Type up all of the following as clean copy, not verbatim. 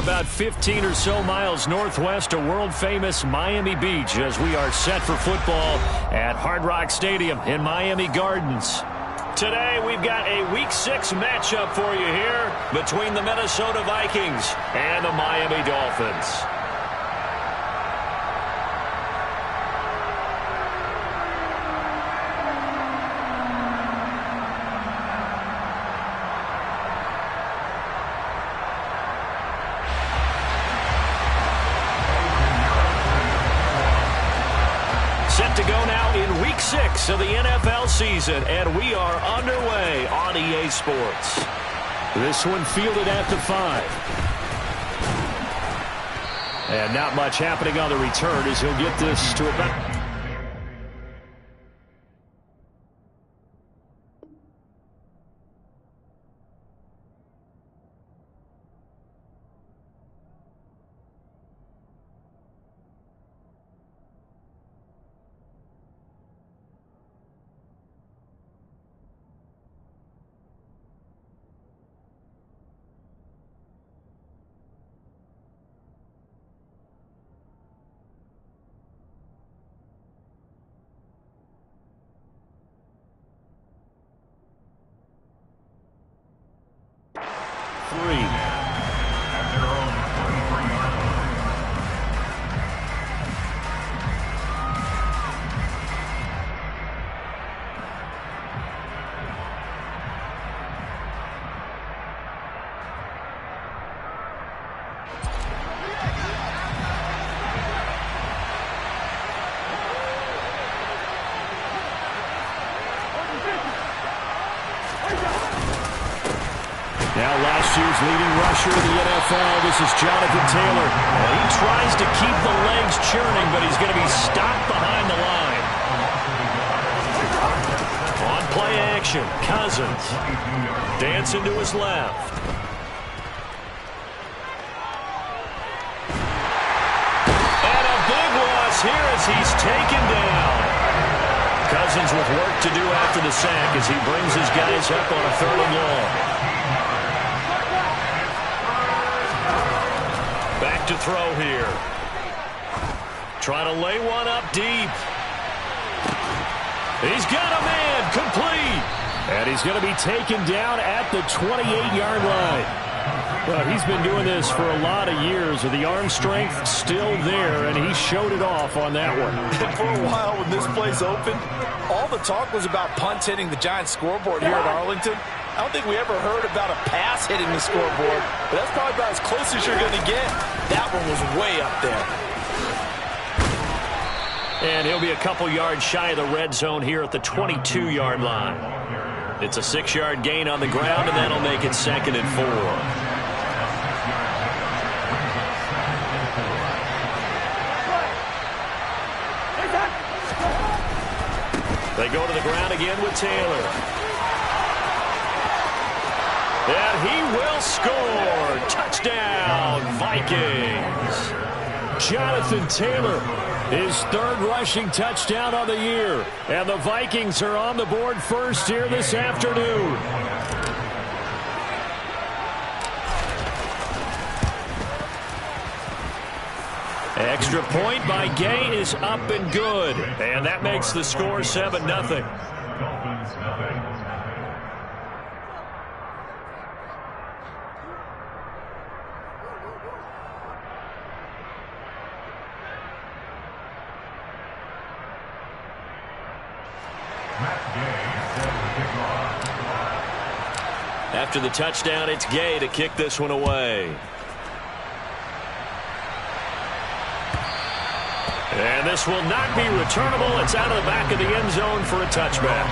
about 15 or so miles northwest of world-famous Miami Beach as we are set for football at Hard Rock Stadium in Miami Gardens. Today, we've got a Week 6 matchup for you here between the Minnesota Vikings and the Miami Dolphins. Set to go now in Week 6 of the NFL season, and we are underway on EA Sports. This one fielded at the 5. And not much happening on the return as he'll get this to about... Now last year's leading rusher in the NFL, this is Jonathan Taylor. Well, he tries to keep the legs churning, but he's going to be stopped behind the line. On play action, Cousins. Dancing to his left. And a big loss here as he's taken down. Cousins with work to do after the sack as he brings his guys up on a 3rd and long. Back to throw here. Trying to lay one up deep. He's got a man complete. And he's going to be taken down at the 28-yard line. Well, he's been doing this for a lot of years with the arm strength still there, and he showed it off on that one. And for a while when this play's open, all the talk was about punts hitting the Giants scoreboard here at Arlington. I don't think we ever heard about a pass hitting the scoreboard, but that's probably about as close as you're going to get. That one was way up there. And he'll be a couple yards shy of the red zone here at the 22-yard line. It's a 6-yard gain on the ground, and that'll make it 2nd and 4. They go to the ground again with Taylor. And he will score. Touchdown, Vikings. Jonathan Taylor, his 3rd rushing touchdown of the year. And the Vikings are on the board first here this afternoon. Extra point by Gay is up and good. And that makes the score 7-0. After the touchdown, it's Gay to kick this one away. And this will not be returnable. It's out of the back of the end zone for a touchback.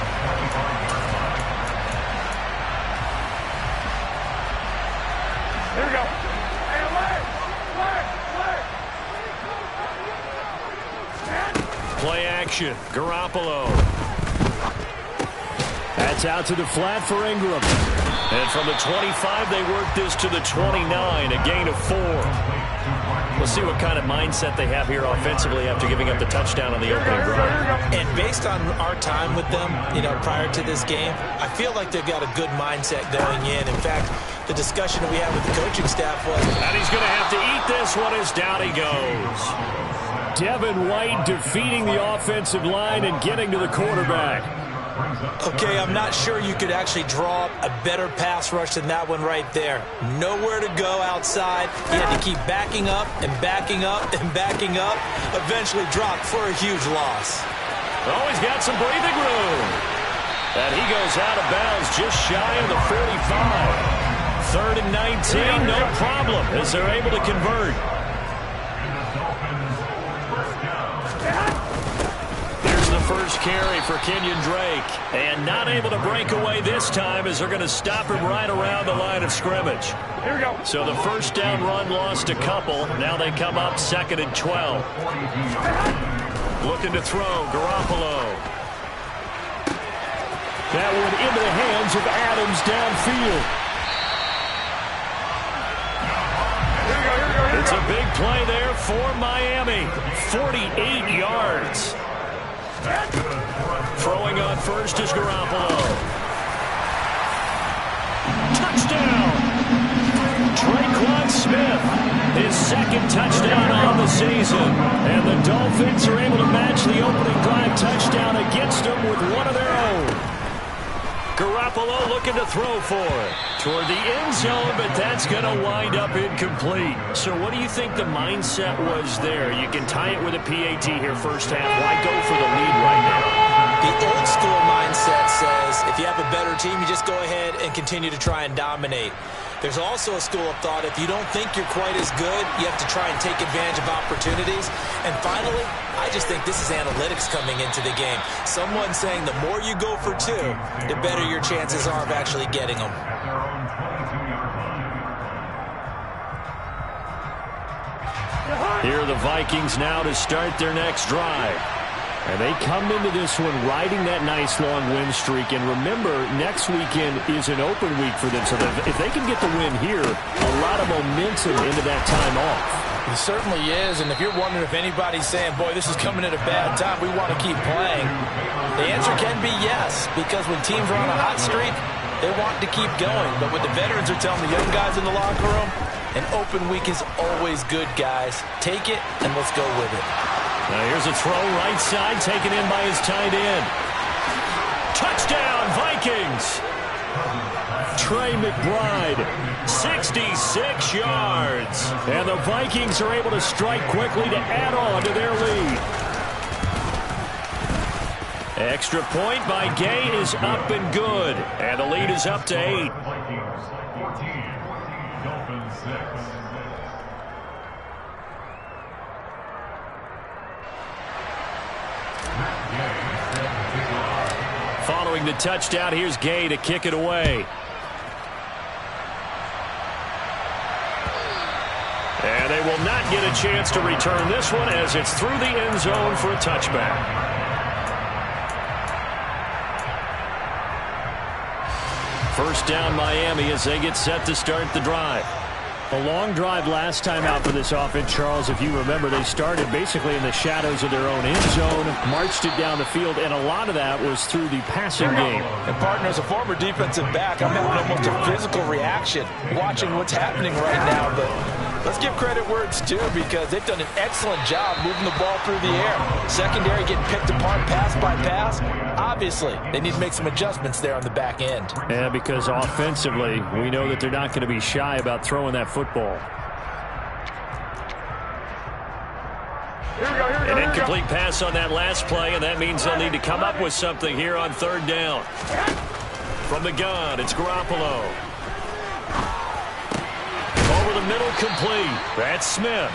Here we go. Play action. Garoppolo. That's out to the flat for Ingram. And from the 25, they work this to the 29, a gain of 4. We'll see what kind of mindset they have here offensively after giving up the touchdown on the opening drive. And based on our time with them, prior to this game, I feel like they've got a good mindset going in. In fact, the discussion that we had with the coaching staff was. And he's going to have to eat this one as down he goes. Devin White defeating the offensive line and getting to the quarterback. Okay, I'm not sure you could actually draw up a better pass rush than that one right there. Nowhere to go outside. He had to keep backing up and backing up and backing up. Eventually dropped for a huge loss. Oh, he's got some breathing room. And he goes out of bounds just shy of the 45. 3rd and 19, no problem, as they're able to convert. Here's the first carry for Kenyon Drake. And not able to break away this time as they're going to stop him right around the line of scrimmage. Here we go. So the first down run lost a couple. Now they come up 2nd and 12. Looking to throw, Garoppolo. That one into the hands of Adams downfield. It's a big play there for Miami. 48 yards. Throwing on first is Garoppolo. Touchdown! Traquan Smith, his 2nd touchdown on the season. And the Dolphins are able to match the opening drive touchdown against them with one of their own. Garoppolo looking to throw for it. Toward the end zone, but that's going to wind up incomplete. So what do you think the mindset was there? You can tie it with a PAT here first half. Why go for the lead right now? The old school mindset says if you have a better team, you just go ahead and continue to try and dominate. There's also a school of thought, if you don't think you're quite as good, you have to try and take advantage of opportunities. And finally, I just think this is analytics coming into the game. Someone saying the more you go for 2, the better your chances are of actually getting them. Here are the Vikings now to start their next drive. And they come into this one riding that nice long win streak. And remember, next weekend is an open week for them. So if they can get the win here, a lot of momentum into that time off. It certainly is. And if you're wondering if anybody's saying, boy, this is coming at a bad time, we want to keep playing, the answer can be yes. Because when teams are on a hot streak, they want to keep going. But what the veterans are telling the young guys in the locker room, an open week is always good, guys. Take it and let's go with it. Now here's a throw right side taken in by his tight end. Touchdown, Vikings! Trey McBride, 66 yards. And the Vikings are able to strike quickly to add on to their lead. Extra point by Gay is up and good. And the lead is up to 8. Following the touchdown, here's Gay to kick it away. And they will not get a chance to return this one as it's through the end zone for a touchback. First down Miami as they get set to start the drive. A long drive last time out for this offense, Charles. If you remember, they started basically in the shadows of their own end zone, marched it down the field, and a lot of that was through the passing game. And partner, as a former defensive back, I'm having almost a physical reaction watching what's happening right now. But let's give credit where it's due because they've done an excellent job moving the ball through the air. Secondary getting picked apart pass by pass. Obviously, they need to make some adjustments there on the back end. Yeah, because offensively, we know that they're not going to be shy about throwing that football. An incomplete pass on that last play, and that means they'll need to come up with something here on 3rd down. From the gun, it's Garoppolo. Over the middle, complete. That's Smith.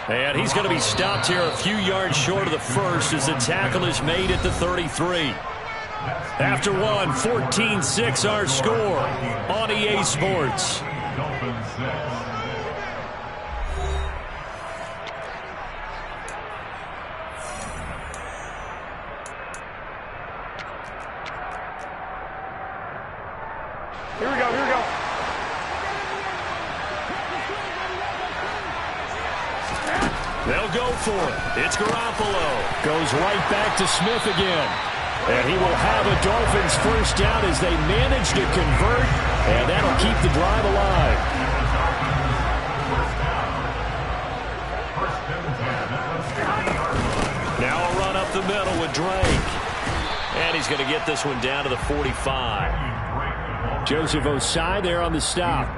And he's going to be stopped here a few yards short of the first as the tackle is made at the 33. After one, 14-6 our score on EA Sports. Here we go, here we go. They'll go for it. It's Garoppolo. Goes right back to Smith again. And he will have a Dolphins first down as they manage to convert And that'll keep the drive alive. Now a run up the middle with Drake. And he's going to get this one down to the 45. Joseph Osai there on the stop.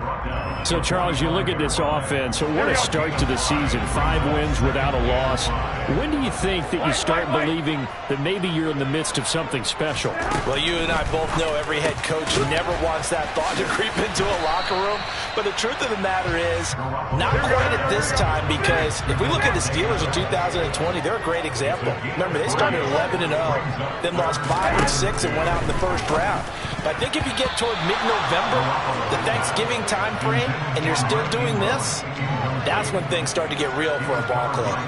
So, Charles, you look at this offense, so what a start to the season. 5 wins without a loss. When do you think that you start believing that maybe you're in the midst of something special? Well, you and I both know every head coach never wants that thought to creep into a locker room. But the truth of the matter is, not quite at this time, because if we look at the Steelers in 2020, they're a great example. Remember, they started 11-0, then lost 5 and 6 and went out in the first round. But I think if you get toward mid-November, the Thanksgiving time frame, and you're still doing this, that's when things start to get real for a ball club.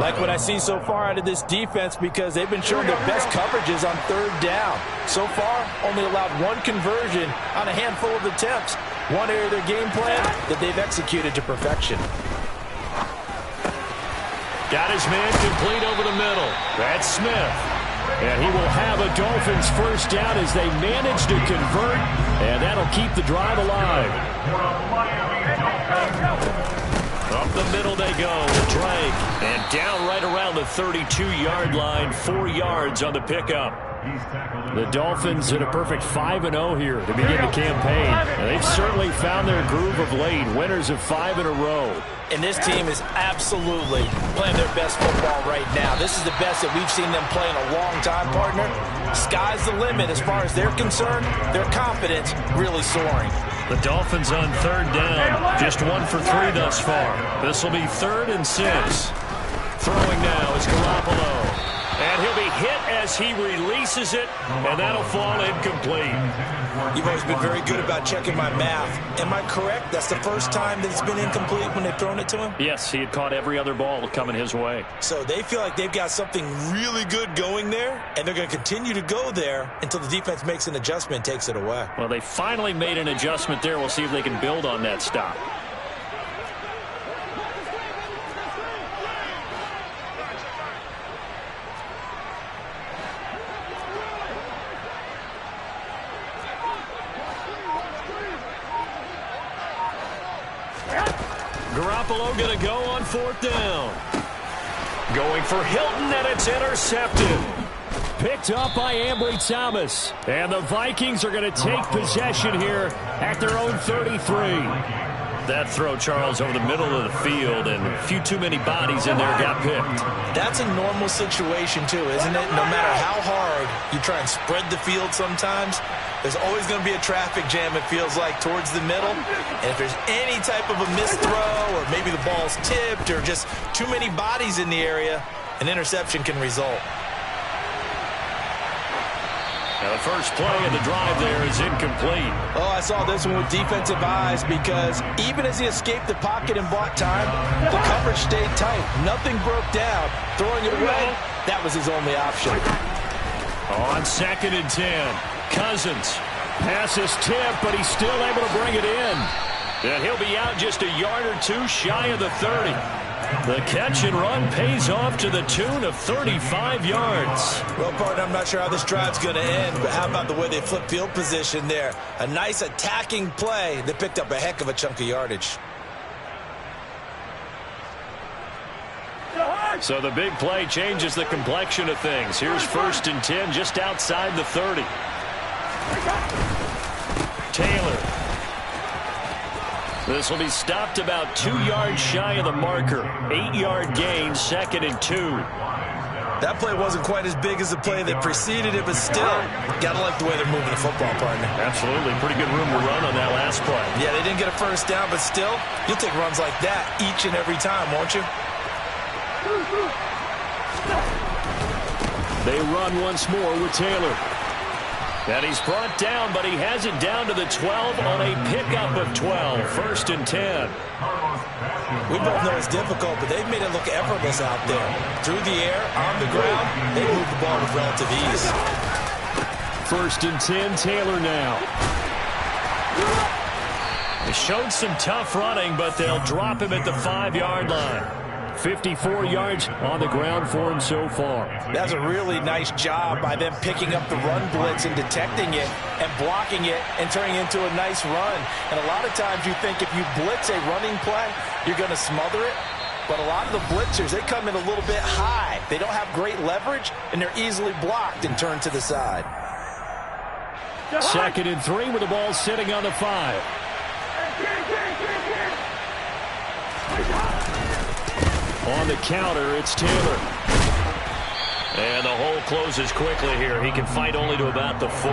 Like what I see so far out of this defense, because they've been showing their best coverages on 3rd down. So far, only allowed 1 conversion on a handful of attempts. One area of their game plan that they've executed to perfection. Got his man complete over the middle. That's Smith. And he will have a Dolphins first down as they manage to convert, and that'll keep the drive alive. Up the middle they go with Drake. And down right around the 32-yard line, 4 yards on the pickup. The Dolphins at a perfect 5-0 here to begin the campaign. And they've certainly found their groove of late, winners of 5 in a row. And this team is absolutely playing their best football right now. This is the best that we've seen them play in a long time, partner. Sky's the limit as far as they're concerned. Their confidence really soaring. The Dolphins on 3rd down. Just 1 for 3 thus far. This will be 3rd and 6. Throwing now is Garoppolo. And he'll be hit as he releases it, and that'll fall incomplete. You've always been very good about checking my math. Am I correct? That's the first time that it's been incomplete when they've thrown it to him? Yes, he had caught every other ball coming his way. So they feel like they've got something really good going there, and they're going to continue to go there until the defense makes an adjustment and takes it away. Well, they finally made an adjustment there. We'll see if they can build on that stop. Garoppolo going to go on 4th down. Going for Hilton, and it's intercepted. Picked up by Ambry Thomas. And the Vikings are going to take possession here at their own 33. That throw, Charles, over the middle of the field, and a few too many bodies in there got picked. That's a normal situation, too, isn't it? No matter how hard you try and spread the field sometimes, there's always going to be a traffic jam, it feels like, towards the middle. And if there's any type of a missed throw, or maybe the ball's tipped, or just too many bodies in the area, an interception can result. Now the first play of the drive there is incomplete. Oh, I saw this one with defensive eyes, because even as he escaped the pocket and bought time, the coverage stayed tight. Nothing broke down. Throwing it away, that was his only option. On 2nd and 10, Cousins. Pass is tipped, but he's still able to bring it in. And he'll be out just a yard or 2 shy of the 30. The catch and run pays off to the tune of 35 yards. Well, partner, I'm not sure how this drive's going to end, but how about the way they flip field position there? A nice attacking play that picked up a heck of a chunk of yardage. So the big play changes the complexion of things. Here's 1st and 10 just outside the 30. Taylor. This will be stopped about 2 yards shy of the marker. 8-yard gain, 2nd and 2. That play wasn't quite as big as the play that preceded it, but still, gotta like the way they're moving the football, partner. Absolutely. Pretty good room to run on that last play. Yeah, they didn't get a first down, but still, you'll take runs like that each and every time, won't you? They run once more with Taylor. And he's brought down, but he has it down to the 12 on a pickup of 12. 1st and 10. We both know it's difficult, but they've made it look effortless out there. Through the air, on the ground, they move the ball with relative ease. 1st and 10, Taylor now. They showed some tough running, but they'll drop him at the 5-yard line. 54 yards on the ground for him so far. That's a really nice job by them picking up the run blitz and detecting it and blocking it and turning it into a nice run. And a lot of times you think if you blitz a running play, you're going to smother it. But a lot of the blitzers, they come in a little bit high. They don't have great leverage, and they're easily blocked and turned to the side. 2nd and 3 with the ball sitting on the 5. On the counter, it's Taylor. And the hole closes quickly here. He can fight only to about the 4.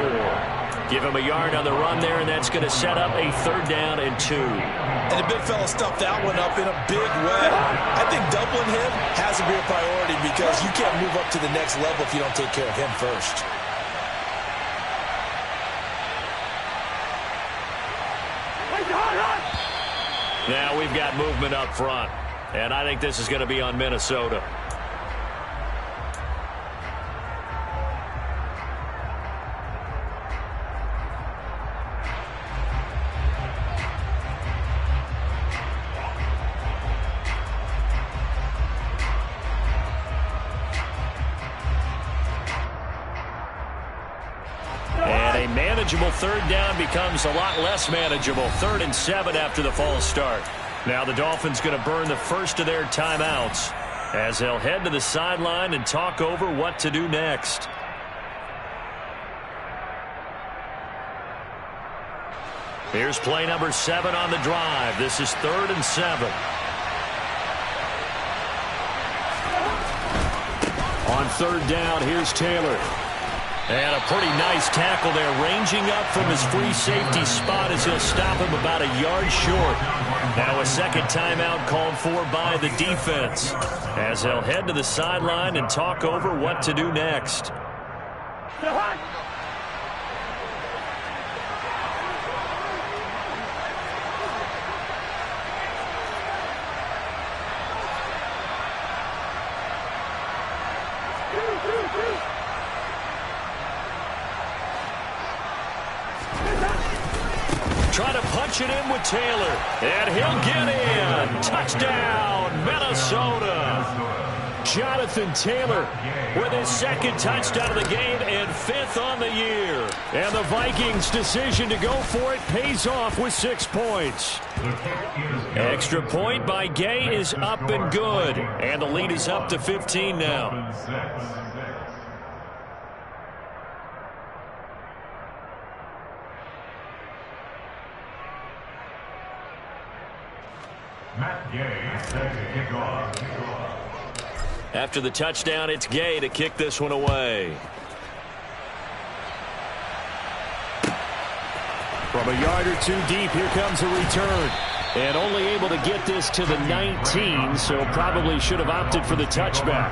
Give him a yard on the run there, and that's going to set up a 3rd down and 2. And the big fella stuffed that one up in a big way. I think doubling him has to be a priority because you can't move up to the next level if you don't take care of him first. Now we've got movement up front, and I think this is going to be on Minnesota. Manageable 3rd down becomes a lot less manageable. 3rd and 7 after the false start. Now the Dolphins going to burn the first of their timeouts as they'll head to the sideline and talk over what to do next. Here's play number 7 on the drive. This is 3rd and 7. On 3rd down, here's Taylor. And a pretty nice tackle there, ranging up from his free safety spot as he'll stop him about a yard short. Now a 2nd timeout called for by the defense as they'll head to the sideline and talk over what to do next. Try to punch it in with Taylor, and he'll get in. Touchdown, Minnesota. Jonathan Taylor with his 2nd touchdown of the game and 5th on the year. And the Vikings' decision to go for it pays off with 6 points. Extra point by Gay is up and good, and the lead is up to 15 now. After the touchdown, it's Gay to kick this one away. From a yard or 2 deep, here comes a return. And only able to get this to the 19, so probably should have opted for the touchback.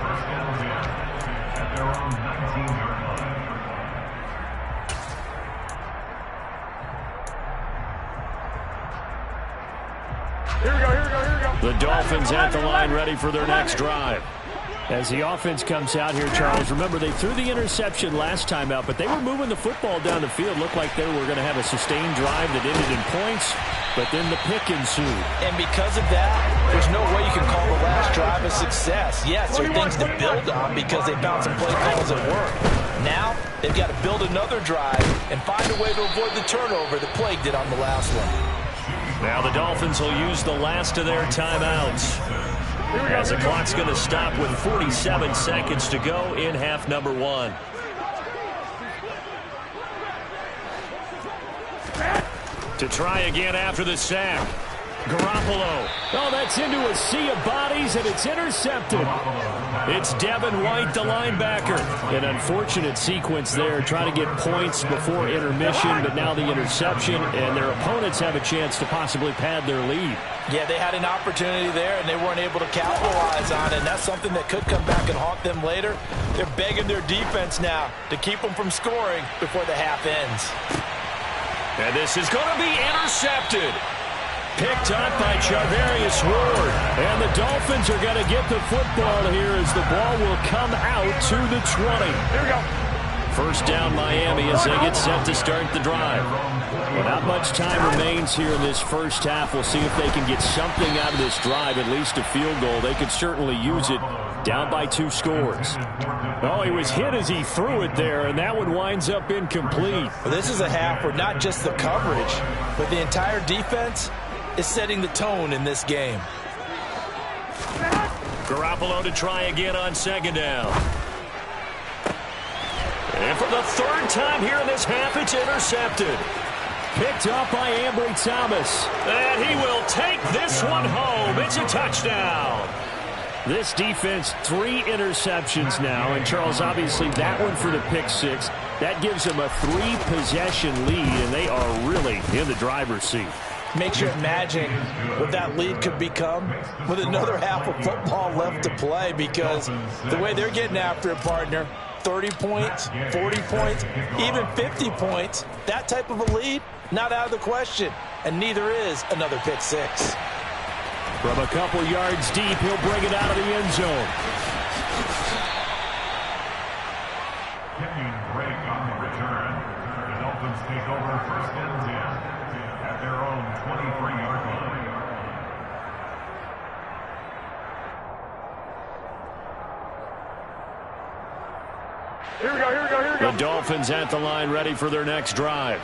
Here we go. The Dolphins at the line ready for their next drive. As the offense comes out here, Charles, remember they threw the interception last time out, but they were moving the football down the field. Looked like they were going to have a sustained drive that ended in points, but then the pick ensued. And because of that, there's no way you can call the last drive a success. Yes, there are things to build on because they found some play calls at work. Now, they've got to build another drive and find a way to avoid the turnover that plagued it on the last one. Now the Dolphins will use the last of their timeouts as the clock's going to stop with 47 seconds to go in half number 1. To try again after the sack. Garoppolo. Oh, that's into a sea of bodies, and it's intercepted. It's Devin White, the linebacker. An unfortunate sequence there, trying to get points before intermission, but now the interception, and their opponents have a chance to possibly pad their lead. Yeah, they had an opportunity there, and they weren't able to capitalize on it, and that's something that could come back and haunt them later. They're begging their defense now to keep them from scoring before the half ends. And this is going to be intercepted. Picked up by Charvarius Ward. And the Dolphins are going to get the football here as the ball will come out to the 20. Here we go. First down Miami as they get set to start the drive. Well, not much time remains here in this first half. We'll see if they can get something out of this drive, at least a field goal. They could certainly use it down by 2 scores. Oh, he was hit as he threw it there, and that one winds up incomplete. Well, this is a half where not just the coverage, but the entire defense is setting the tone in this game. Garoppolo to try again on second down. And for the 3rd time here in this half, it's intercepted. Picked up by Ambry Thomas. And he will take this one home. It's a touchdown. This defense, 3 interceptions now. And, Charles, obviously that one for the pick 6. That gives them a 3-possession lead, and they are really in the driver's seat. Makes you imagine what that lead could become with another half of football left to play, because the way they're getting after it, partner, 30 points, 40 points, even 50 points, that type of a lead, not out of the question. And neither is another pick 6. From a couple yards deep, he'll bring it out of the end zone. Getting break on the return. The Dolphins take over 1st and 10 at their own 23-yard line. Here we go, here we go, here we go. The Dolphins at the line ready for their next drive.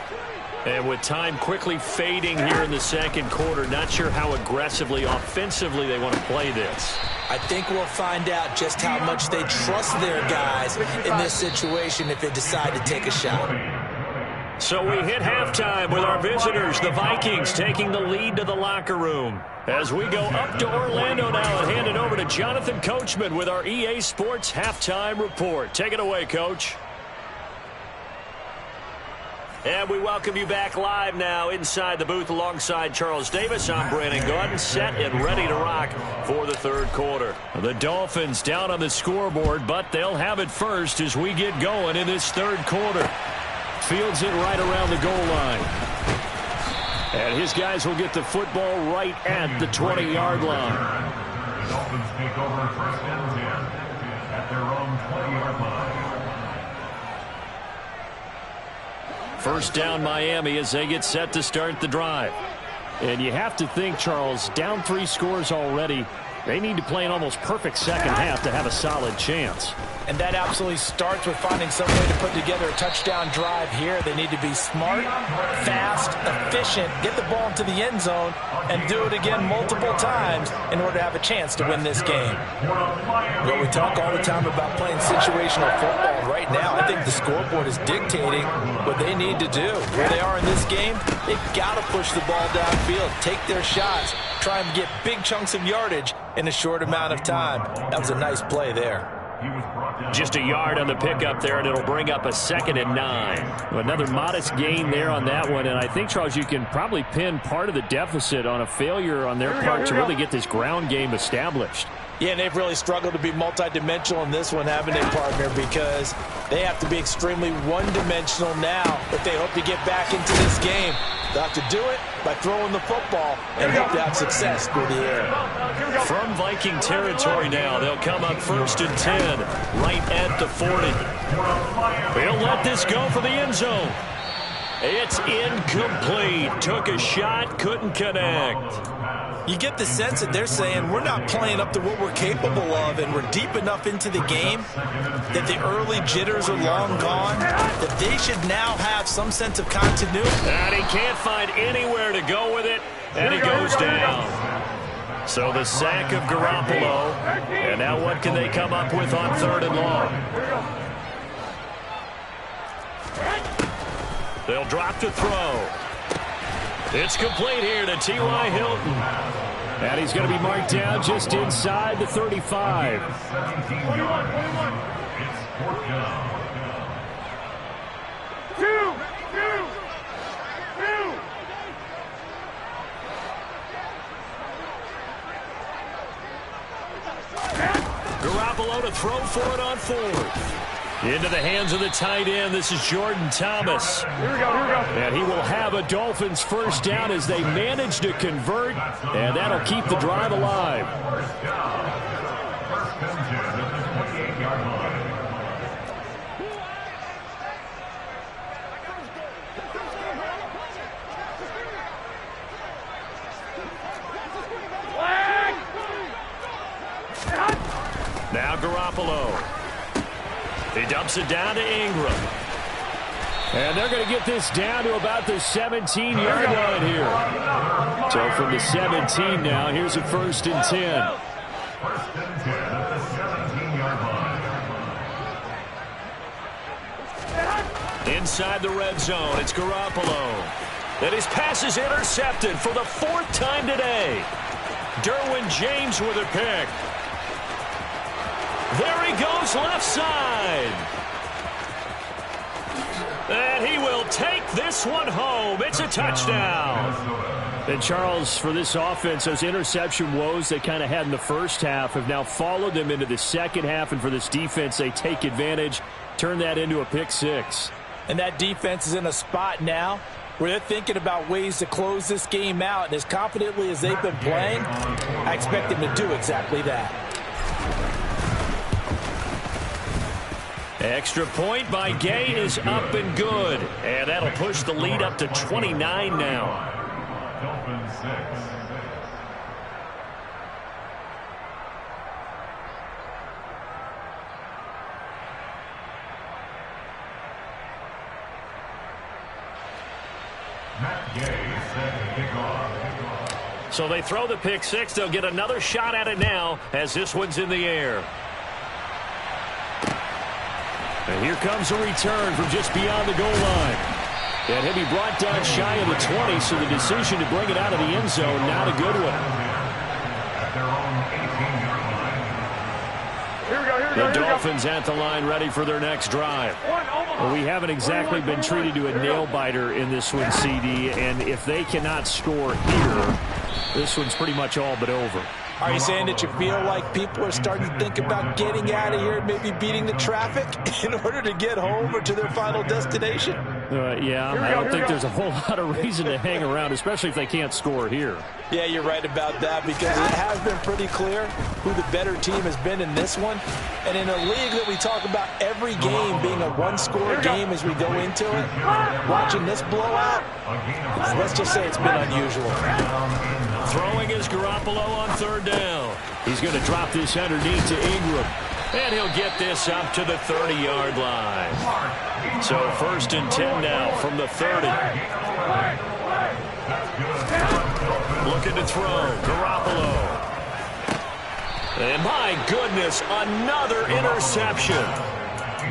And with time quickly fading here in the second quarter, not sure how aggressively, offensively they want to play this. I think we'll find out just how much they trust their guys in this situation if they decide to take a shot. So we hit halftime with our visitors, the Vikings, taking the lead to the locker room. As we go up to Orlando now and hand it over to Jonathan Coachman with our EA Sports Halftime Report. Take it away, Coach. And we welcome you back live now inside the booth alongside Charles Davis. I'm Brandon Gaudin, set and ready to rock for the 3rd quarter. The Dolphins down on the scoreboard, but they'll have it first as we get going in this 3rd quarter. Fields it right around the goal line. And his guys will get the football right at the 20-yard line. The Dolphins take over 1st and 10 at their own 20-yard line. First down Miami as they get set to start the drive. And you have to think, Charles, down 3 scores already. They need to play an almost perfect second half to have a solid chance. And that absolutely starts with finding some way to put together a touchdown drive here. They need to be smart, fast, efficient, get the ball into the end zone, and do it again multiple times in order to have a chance to win this game. Well, we talk all the time about playing situational football. Right now, I think the scoreboard is dictating what they need to do. Where they are in this game, they've got to push the ball downfield, take their shots, try and get big chunks of yardage in a short amount of time. That was a nice play there. Just a yard on the pickup there, and it'll bring up a 2nd and 9. Another modest gain there on that one, and I think, Charles, you can probably pin part of the deficit on a failure on their part to really get this ground game established. Yeah, and they've really struggled to be multidimensional in this one, haven't they, partner? Because they have to be extremely one-dimensional now if they hope to get back into this game. They'll have to do it by throwing the football and hope to have success through the air. From Viking territory now, they'll come up 1st and 10, right at the 40. They'll let this go for the end zone. It's incomplete. Took a shot, couldn't connect. You get the sense that they're saying we're not playing up to what we're capable of, and we're deep enough into the game that the early jitters are long gone, that they should now have some sense of continuity. And he can't find anywhere to go with it, and he goes down. So the sack of Garoppolo, and now what can they come up with on 3rd and long? They'll drop to throw. It's complete here to T.Y. Hilton. And he's going to be marked down just inside the 35. Garoppolo to throw for it on 4th. Into the hands of the tight end. This is Jordan Thomas. Here we go, here we go. And he will have a Dolphins first down as they manage to convert, and that'll keep the drive alive. First and 10 at the 28-yard line. Now Garoppolo. He dumps it down to Ingram. And they're going to get this down to about the 17-yard line here. So from the 17 now, here's a 1st and 10. First and 10 at the 17-yard line. Inside the red zone, it's Garoppolo. And his pass is intercepted for the 4th time today. Derwin James with a pick. There he goes left side. And he will take this one home. It's a touchdown. And Charles, for this offense, those interception woes they kind of had in the first half have now followed them into the second half. And for this defense, they take advantage, turn that into a pick 6. And that defense is in a spot now where they're thinking about ways to close this game out. And as confidently as they've been playing, I expect them to do exactly that. Extra point by Gay is up and good. And that'll push the lead up to 29 now. Dolphins 6. Matt Gay set to kick off. So they throw the pick 6. They'll get another shot at it now as this one's in the air. And here comes a return from just beyond the goal line. And he'll be brought down shy of the 20, so the decision to bring it out of the end zone, not a good one. At their own 18-yard line. The Dolphins at the line ready for their next drive. Well, we haven't exactly been treated to a nail-biter in this one, CD, and if they cannot score here, this one's pretty much all but over. Are you saying that you feel like people are starting to think about getting out of here and maybe beating the traffic in order to get home or to their final destination? Yeah, I don't think there's a whole lot of reason to hang around, especially if they can't score here. Yeah, you're right about that because it has been pretty clear who the better team has been in this one. And in a league that we talk about every game being a one-score game as we go into it, watching this blowout, let's just say it's been unusual. Throwing is Garoppolo on 3rd down. He's going to drop this underneath to Ingram. And he'll get this up to the 30-yard line. So 1st and 10 now from the 30. Looking to throw. Garoppolo. And my goodness, another interception.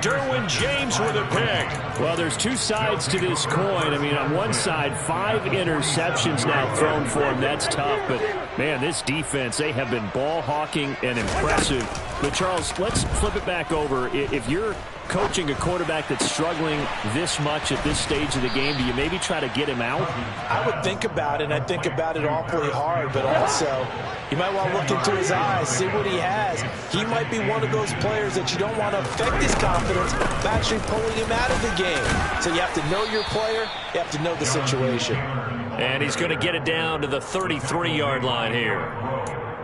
Derwin James with a pick. Well, there's two sides to this coin. I mean, on one side, 5 interceptions now thrown for him. That's tough. But, man, this defense, they have been ball hawking and impressive. But, Charles, let's flip it back over. If you're coaching a quarterback that's struggling this much at this stage of the game, do you maybe try to get him out? I would think about it, and I think about it awfully hard, but also you might want to look into his eyes, see what he has. He might be one of those players that you don't want to affect his confidence by actually pulling him out of the game. So you have to know your player, you have to know the situation. And he's going to get it down to the 33-yard line here.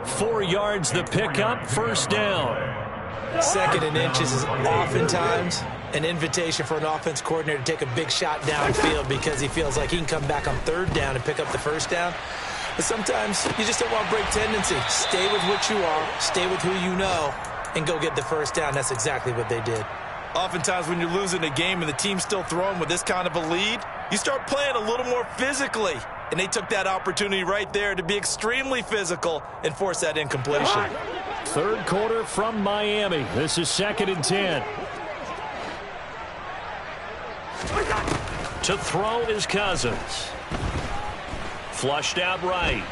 4 yards the pickup, 1st down. 2nd and inches is oftentimes an invitation for an offense coordinator to take a big shot downfield because he feels like he can come back on 3rd down and pick up the 1st down. But sometimes you just don't want to break tendency. Stay with what you are, stay with who you know, and go get the 1st down. That's exactly what they did. Oftentimes when you're losing a game and the team's still throwing with this kind of a lead, you start playing a little more physically. And they took that opportunity right there to be extremely physical and force that incompletion. 3rd quarter from Miami. This is 2nd and 10. To throw is Cousins. Flushed out right.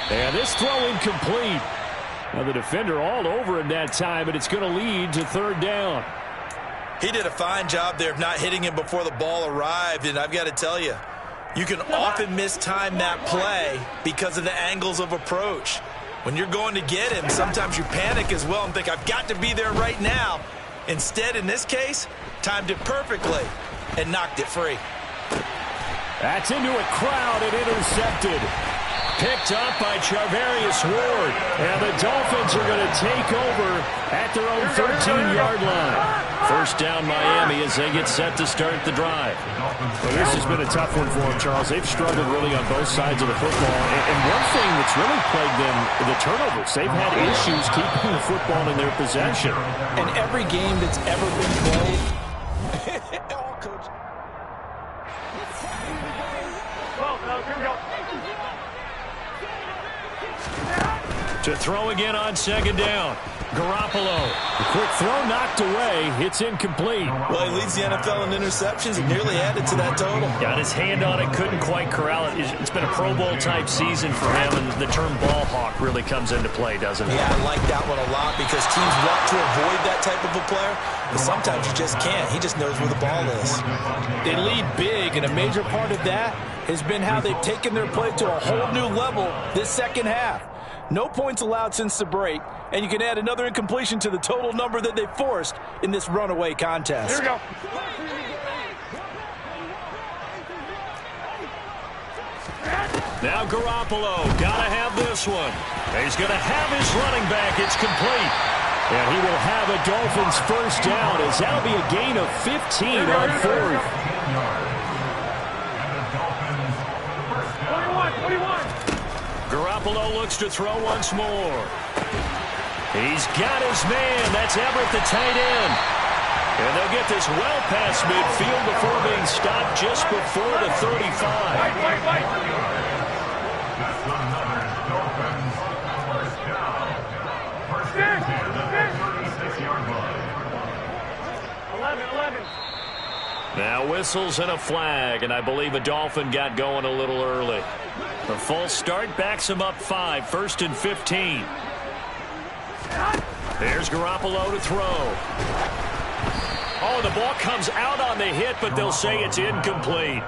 And this throw incomplete. Now the defender all over him that time, but it's going to lead to 3rd down. He did a fine job there of not hitting him before the ball arrived, and I've got to tell you, you can often mistime that play because of the angles of approach. When you're going to get him, sometimes you panic as well and think, I've got to be there right now. Instead, in this case, timed it perfectly and knocked it free. That's into a crowd and intercepted. Picked up by Charvarius Ward. And the Dolphins are going to take over at their own 13-yard line. First down Miami as they get set to start the drive. Well, this has been a tough one for them, Charles. They've struggled really on both sides of the football. And one thing that's really plagued them, the turnovers. They've had issues keeping the football in their possession. And every game that's ever been played, oh, coach. Here we go. To throw again on second down. Garoppolo. The quick throw knocked away. It's incomplete. Well, he leads the NFL in interceptions and nearly added to that total. Got his hand on it, couldn't quite corral it. It's been a Pro Bowl type season for him, and the term ball hawk really comes into play, doesn't it? Yeah, I like that one a lot because teams want to avoid that type of a player, but sometimes you just can't. He just knows where the ball is. They lead big, and a major part of that has been how they've taken their play to a whole new level this second half. No points allowed since the break, and you can add another incompletion to the total number that they forced in this runaway contest. Here we go. Now Garoppolo, gotta have this one. He's gonna have his running back. It's complete. And he will have a Dolphins first down as that'll be a gain of 15 on fourth. 21. Garoppolo looks to throw once more. He's got his man. That's Everett, the tight end. And they'll get this well past midfield before being stopped just before the 35. Wait. That's another Dolphins first down. First and 10 at the 36-yard line. 11. Now whistles and a flag, and I believe a Dolphin got going a little early. The false start backs him up 5, first and 15. There's Garoppolo to throw. Oh, the ball comes out on the hit, but they'll say it's incomplete.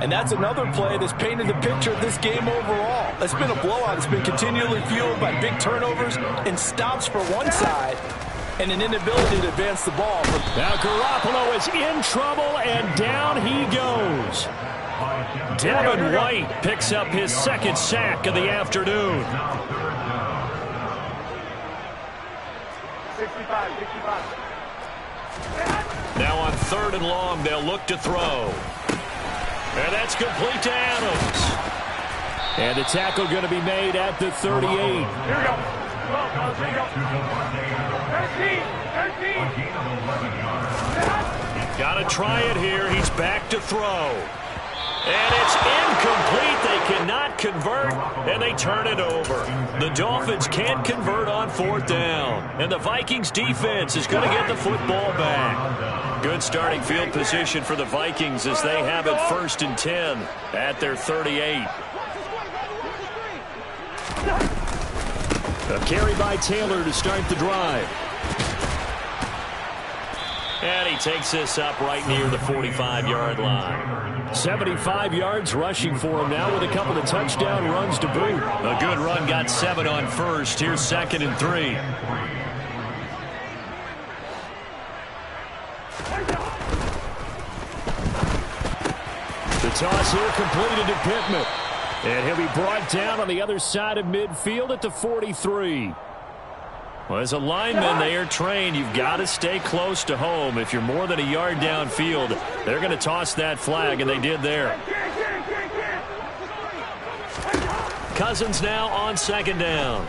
And that's another play that's painted the picture of this game overall. It's been a blowout. It's been continually fueled by big turnovers and stops for one side and an inability to advance the ball. Now Garoppolo is in trouble, and down he goes. Devin White picks up his second sack of the afternoon. 65. Now on third and long, they'll look to throw. And that's complete to Adams. And the tackle going to be made at the 38. Here we go. 13. Got to try it here. He's back to throw. And it's incomplete. They cannot convert, and they turn it over. The Dolphins can't convert on fourth down. And the Vikings defense is going to get the football back. Good starting field position for the Vikings as they have it first and 10 at their 38. A carry by Taylor to start the drive. And he takes this up right near the 45-yard line. 75 yards rushing for him now with a couple of touchdown runs to boot. A good run got 7 on first. Here's second and 3. The toss here completed to Pittman. And he'll be brought down on the other side of midfield at the 43. Well, as a lineman, they are trained. You've got to stay close to home. If you're more than a yard downfield, they're going to toss that flag, and they did there. Cousins now on second down.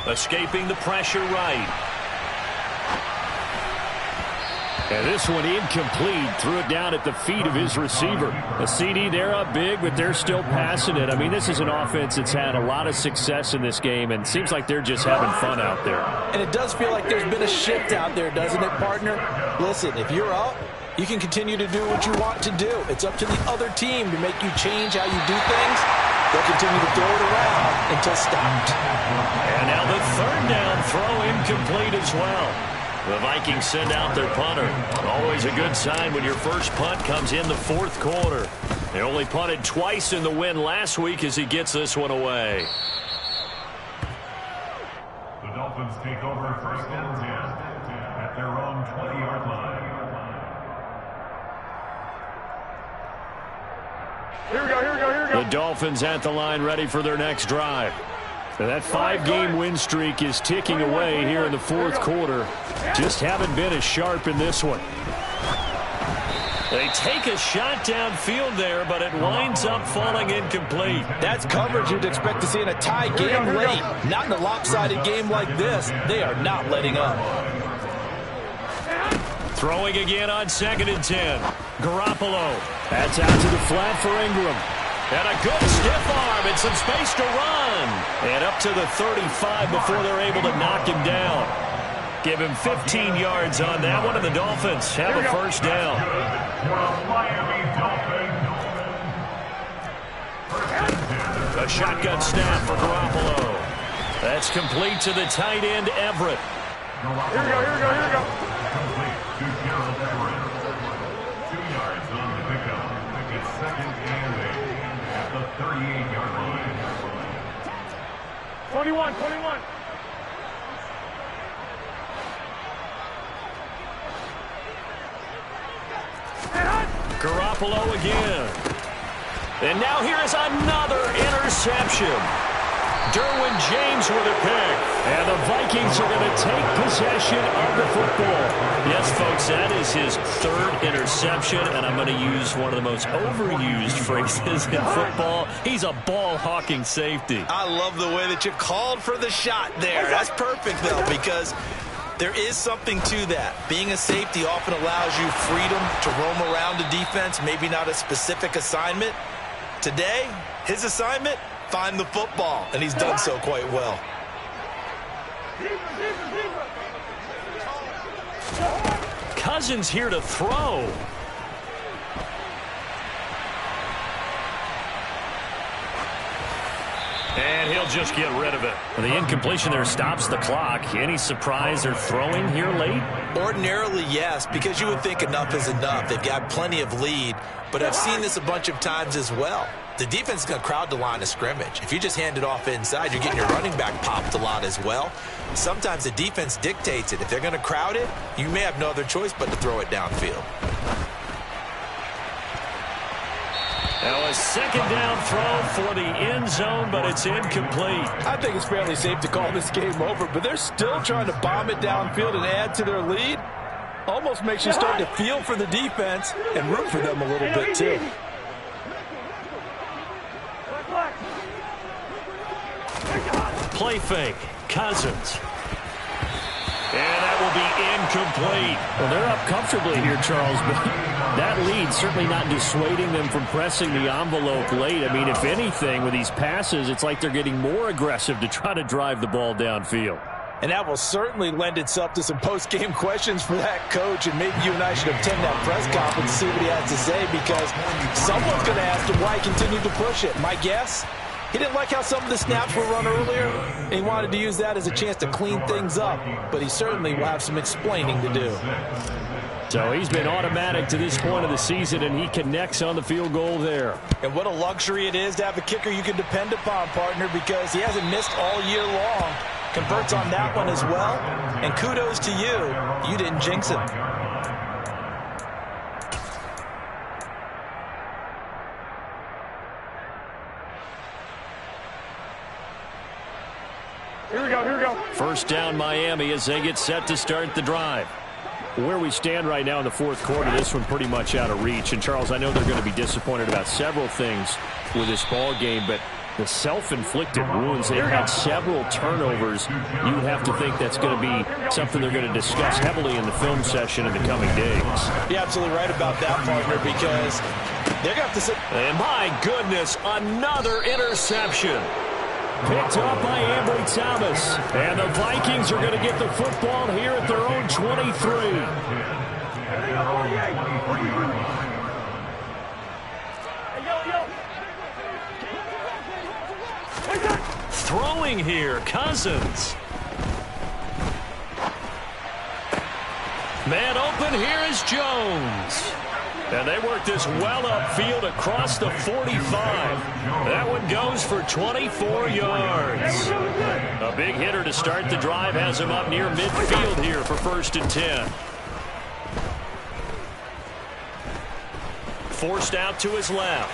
Escaping the pressure right. And this one incomplete. Threw it down at the feet of his receiver. A CD, they're up big, but they're still passing it. I mean, this is an offense that's had a lot of success in this game, and it seems like they're just having fun out there. And it does feel like there's been a shift out there, doesn't it, partner? Listen, if you're up, you can continue to do what you want to do. It's up to the other team to make you change how you do things. They'll continue to throw it around until stopped. And now the third down throw incomplete as well. The Vikings send out their punter. Always a good sign when your first punt comes in the fourth quarter. They only punted twice in the win last week as he gets this one away. The Dolphins take over first and 10 at their own 20-yard line. The Dolphins at the line ready for their next drive. And that 5-game win streak is ticking away here in the fourth quarter. Just haven't been as sharp in this one. They take a shot downfield there, but it winds up falling incomplete. That's coverage you'd expect to see in a tie game late. Not in a lopsided game like this. They are not letting up. Throwing again on 2nd and 10. Garoppolo. That's out to the flat for Ingram. And a good stiff arm and some space to run. And up to the 35 before they're able to knock him down. Give him 15 yards on that one, and the Dolphins have a first down. A shotgun snap for Garoppolo. That's complete to the tight end, Everett. Here we go. Complete to Gerald Everett. 2 yards on the pickup. It's 2nd and 8 at the 38-yard line. 21. Garoppolo again. And now here is another interception. Derwin James with a pick. And the Vikings are going to take possession of the football. Yes, folks, that is his 3rd interception, and I'm going to use one of the most overused phrases in football. He's a ball-hawking safety. I love the way that you called for the shot there. That's perfect, though, because there is something to that. Being a safety often allows you freedom to roam around the defense, maybe not a specific assignment. Today, his assignment, find the football, and he's done so quite well. Cousins here to throw. And he'll just get rid of it. The incompletion there stops the clock. Any surprise they're throwing here late? Ordinarily, yes, because you would think enough is enough. They've got plenty of lead, but I've seen this a bunch of times as well. The defense is going to crowd the line of scrimmage. If you just hand it off inside, you're getting your running back popped a lot as well. Sometimes the defense dictates it. If they're going to crowd it, you may have no other choice but to throw it downfield. Now a 2nd down throw for the end zone, but it's incomplete. I think it's fairly safe to call this game over, but they're still trying to bomb it downfield and add to their lead. Almost makes you start to feel for the defense and root for them a little bit too. Play fake. Cousins. And that will be incomplete. Well, they're up comfortably here, Charles, but that lead certainly not dissuading them from pressing the envelope late. I mean, if anything, with these passes, it's like they're getting more aggressive to try to drive the ball downfield. And that will certainly lend itself to some post-game questions for that coach, and maybe you and I should attend that press conference to see what he has to say, because someone's going to ask him why he continued to push it. My guess? He didn't like how some of the snaps were run earlier, and he wanted to use that as a chance to clean things up. But he certainly will have some explaining to do. So he's been automatic to this point of the season, and he connects on the field goal there. And what a luxury it is to have a kicker you can depend upon, partner, because he hasn't missed all year long. Converts on that one as well. And kudos to you. You didn't jinx him. Here we go. First down Miami as they get set to start the drive. Where we stand right now in the fourth quarter, this one pretty much out of reach. And, Charles, I know they're going to be disappointed about several things with this ball game, but the self-inflicted wounds, they've had several turnovers. You have to think that's going to be something they're going to discuss heavily in the film session in the coming days. You're absolutely right about that, partner, because they're going to have to sit. And my goodness, another interception. Picked up by Ambry Thomas. And the Vikings are going to get the football here at their own 23. Throwing here, Cousins. Man open, here is Jones. And they work this well upfield across the 45. That one goes for 24 yards. A big hitter to start the drive has him up near midfield here for 1st and 10. Forced out to his left.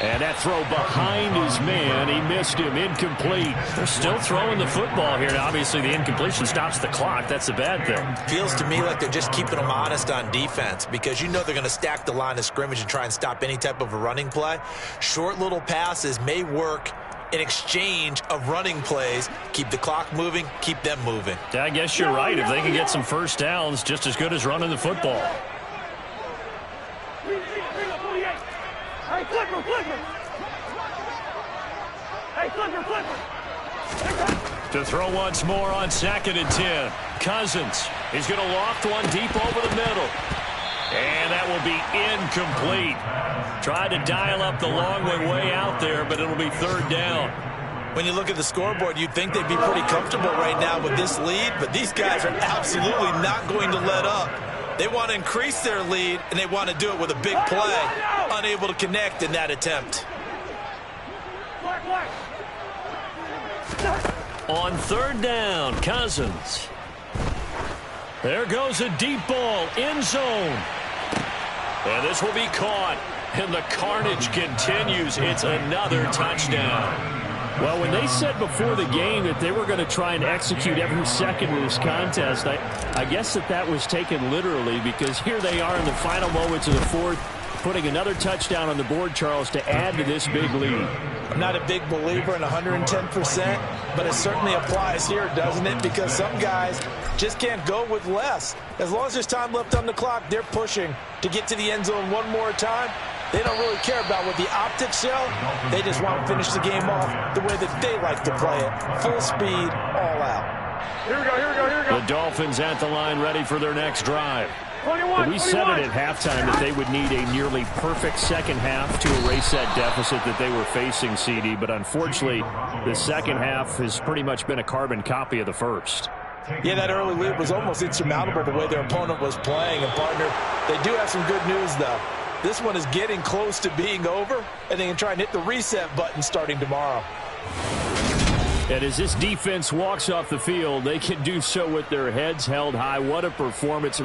And that throw behind his man, he missed him, incomplete. They're still throwing the football here. Now, obviously, the incompletion stops the clock. That's the bad thing. Feels to me like they're just keeping them honest on defense because you know they're going to stack the line of scrimmage and try and stop any type of a running play. Short little passes may work in exchange of running plays. Keep the clock moving, keep them moving. Yeah, I guess you're right. If they can get some first downs, just as good as running the football. Hey, flipper! Hey, flipper! To throw once more on 2nd and 10. Cousins is going to loft one deep over the middle. And that will be incomplete. Tried to dial up the long way out there, but it'll be 3rd down. When you look at the scoreboard, you'd think they'd be pretty comfortable right now with this lead, but these guys are absolutely not going to let up. They want to increase their lead, and they want to do it with a big play. Unable to connect in that attempt. On 3rd down, Cousins. There goes a deep ball, end zone. And this will be caught. And the carnage continues. It's another touchdown. Well, when they said before the game that they were going to try and execute every second of this contest, I guess that was taken literally, because here they are in the final moments of the 4th, putting another touchdown on the board, Charles, to add to this big lead. I'm not a big believer in 110%, but it certainly applies here, doesn't it? Because some guys just can't go with less. As long as there's time left on the clock, they're pushing to get to the end zone one more time. They don't really care about what the optics show. They just want to finish the game off the way that they like to play it. Full speed, all out. Here we go. The Dolphins at the line, ready for their next drive. 21, we said it at halftime that they would need a nearly perfect second half to erase that deficit that they were facing, CD. But unfortunately, the second half has pretty much been a carbon copy of the first. Yeah, that early lead was almost insurmountable the way their opponent was playing. And, partner, they do have some good news, though. This one is getting close to being over, and they can try and hit the reset button starting tomorrow. And as this defense walks off the field, they can do so with their heads held high. What a performance.